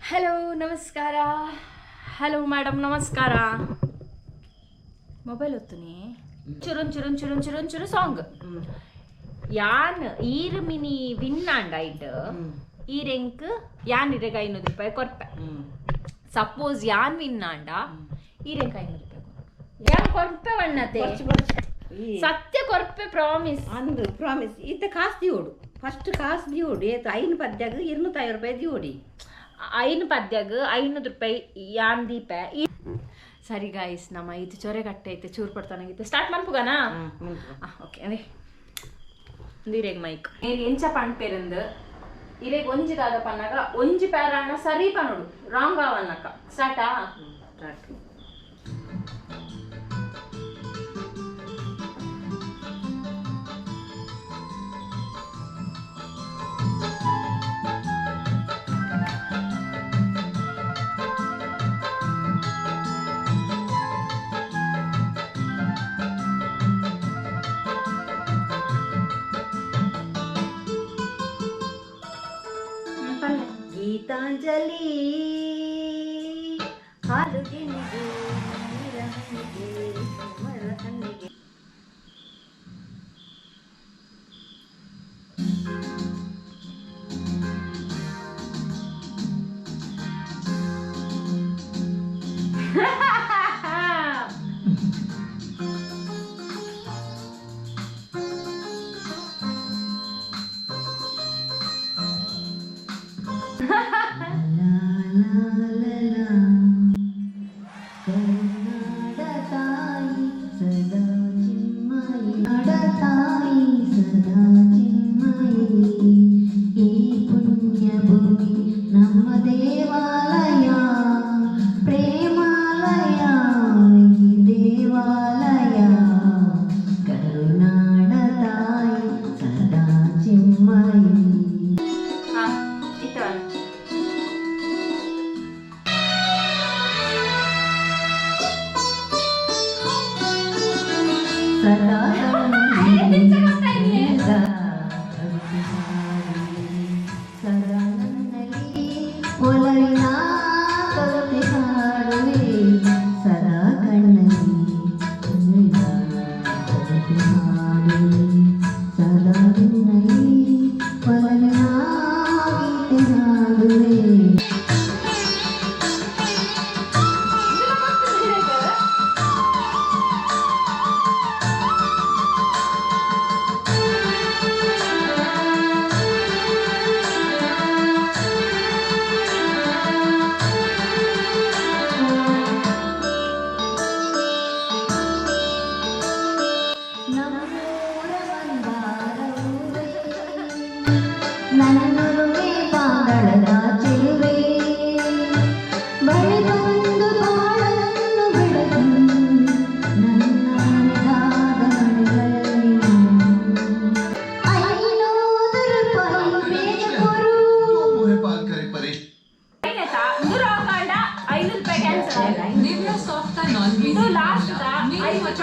Hello ನಮಸ್ಕಾರ. Hello madam ನಮಸ್ಕಾರ. Mobile ಒತ್ತುನಿ ಚುರುನ್ ಚುರುನ್ ಚುರುನ್ ಚುರುನ್ ಚುರು ಸಾಂಗ್ ಯಾನ್ ಈರ್ ಮಿನಿ ವಿನ್ ಆಂಡಾಯ್ಟ್ ಈರೆಂಕ್ ಯಾನ್ ಇರೆಗ್ ₹500 ಕೊರ್ಪೆ. ಸಪೋಸ್ ಯಾನ್ ವಿನ್ ಆಂಡ ಈರೆಂಕ್ ₹500 ಯಾನ್ ಕೊರ್ಪೆ ವಣ್ಣತೆ ಸತ್ಯ ಕೊರ್ಪೆ ಪ್ರಾಮಿಸ್ ಅಂದು ಪ್ರಾಮಿಸ್ ಇತ್ತ ಕಾಸು ದಿಯೋಡು ಫಸ್ಟ್ ಕಾಸು ದಿಯೋಡು ಏತು ಐನು ಪದ್ಯಾಗ ₹250 ದಿಯೋಡಿ ಐನು ಪದ್ಯಾಗ ₹500 ಯಾನ್ ದೀಪೆ. ಸರಿ ಗಾಯ್ಸ್ ನಮ್ಮ ಇದು ಚೊರೆ ಕಟ್ಟೆ ಐತೆ ಚೂರು ಪಡ್ತಾನಾಗಿತ್ತು ಸ್ಟಾರ್ಟ್ ಮಾಡ್ಪುಗನಾ. ಓಕೆ ಅದೇ ಇರೇಗ್ ಮೈಕ್ ಎಂಚ ಪಣ್ಪೇರಂದು ಇರೇಗ್ ಒಂಜಿ ದಾದ ಪನ್ನಾಗ ಒಂಜಿ ಪ್ಯಾರಾಣ ಸರಿ ಪನೋಡು ರಾಂಗ್ ಆವನ್ನಕ್ಕ ಸ್ಟಾರ್ಟಾ. ಸ್ಟಾರ್ಟ್ ಗೀತಾಂಜಲಿ ಹಾಲು ಗಿಣಿಗೆ ನೀರ ಹಣ್ಣಿಗೆ ಮರ ಹಣ್ಣಿಗೆ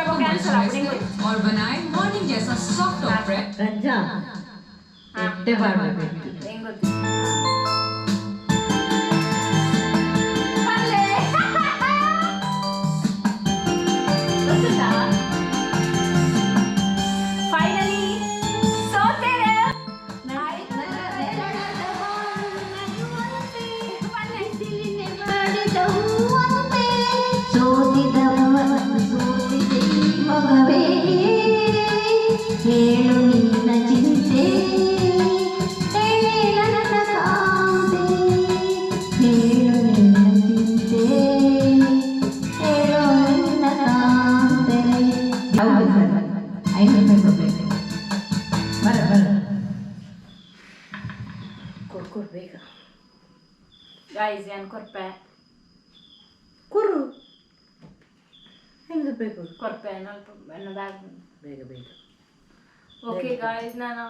और बनाए मॉर्निंग जैसा सॉफ्ट और फ्रेश ರಜ್ಜಾ ಎಟ್ಟೆ ಮಾಡ್ಬೇಕು ಹೇಳು ನಿನ್ನ ಚಿಂತೆ ನನ್ನ ಕಾಂತೆ ಹೇಳು ನಿನ್ನ ಚಿಂತೆ ಹೇಳು ನಿನ್ನ ಕಾಂತೆ ₹500 ಬರ ಕೊಡ್ಕೊಡ್ ಬೇಗ ಗಾಯ್ಸ್ ಯಾನ್ ಕೊರ್ಪೆ ಕುರು ₹500 ಕೊಡು ಕೊರ್ಪೆ ನನ್ನ ಬ್ಯಾಗ್ ಬೇಗ ಬೇಗ. ಓಕೆ ಗಾಯ್ಸ್ ನಾನು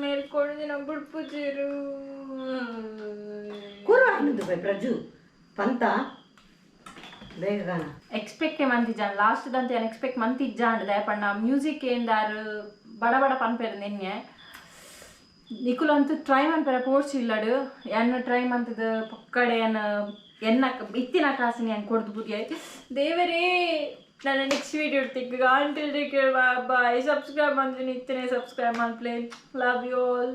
ಮೇಲ್ಕೊಳ್ದಿನ ಬಿಡ್ಪುಜಿರು ಕುರು ₹500 ಪ್ರಜು ಪಂತ ಬೇಗ ಎಕ್ಸ್ಪೆಕ್ಟ್ ಮಂತಿಜ್ಜಾನ್ ಲಾಸ್ಟ್ ದಂತೆ ಎಕ್ಸ್ಪೆಕ್ಟ್ ಮಂತಿಜ್ಜಾನ್ ದಯಪಣ್ಣ ಮ್ಯೂಸಿಕ್ ఏందారు ಬಡ ಬಡ ಪನ್ಪೇರು ನಿನ್ನೆ ನಿಕುಲಂತೂ ಟ್ರೈ ಮಾಡ್ತಾರೆ ಪೋಡ್ಸಿಲ್ಲಡು ಎನ್ನ ಟ್ರೈ ಮಾಡ್ತದ ಪಕ್ಕಡೆ ಎನ್ನ ಇತ್ತಿನ ಕಾಸಿನ ಹೆಂಗೆ ಕೊಡ್ದು ಬುದ್ಧಿ ದೇವರೇ ನನ್ನ ನೆಕ್ಸ್ಟ್ ವೀಡಿಯೋ ಇಡ್ತಿಕ್ಕ ಅಂಟಿಲ್ ಬಾಯ್ ಸಬ್ಸ್ಕ್ರೈಬ್ ಮಾಡ್ತೀನಿ ಇತ್ತನೇ ಸಬ್ಸ್ಕ್ರೈಬ್ ಮಾಡ್ಪ್ಲೇ ಲವ್ ಯು ಆಲ್